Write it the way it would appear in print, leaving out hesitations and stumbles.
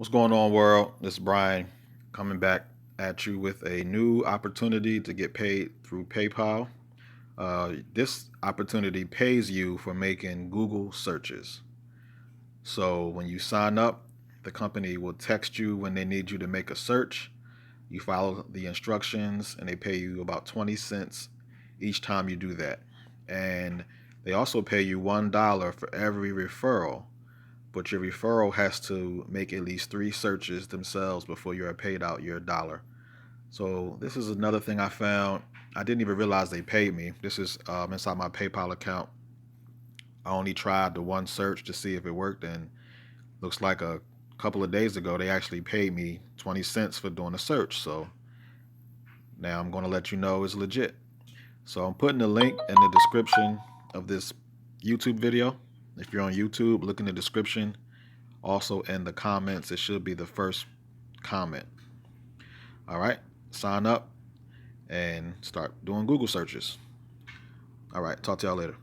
What's going on, world? This is Brian coming back at you with a new opportunity to get paid through PayPal. This opportunity pays you for making Google searches. So when you sign up, the company will text you when they need you to make a search. You follow the instructions and they pay you about 20 cents each time you do that. And they also pay you $1 for every referral, but your referral has to make at least 3 searches themselves before you're paid out your dollar. So this is another thing I found. I didn't even realize they paid me. This is inside my PayPal account. I only tried the one search to see if it worked, and looks like a couple of days ago they actually paid me 20 cents for doing a search. So now I'm going to let you know it's legit. So I'm putting the link in the description of this YouTube video. If you're on YouTube, look in the description. Also in the comments, it should be the first comment. All right, sign up and start doing Google searches. All right, talk to y'all later.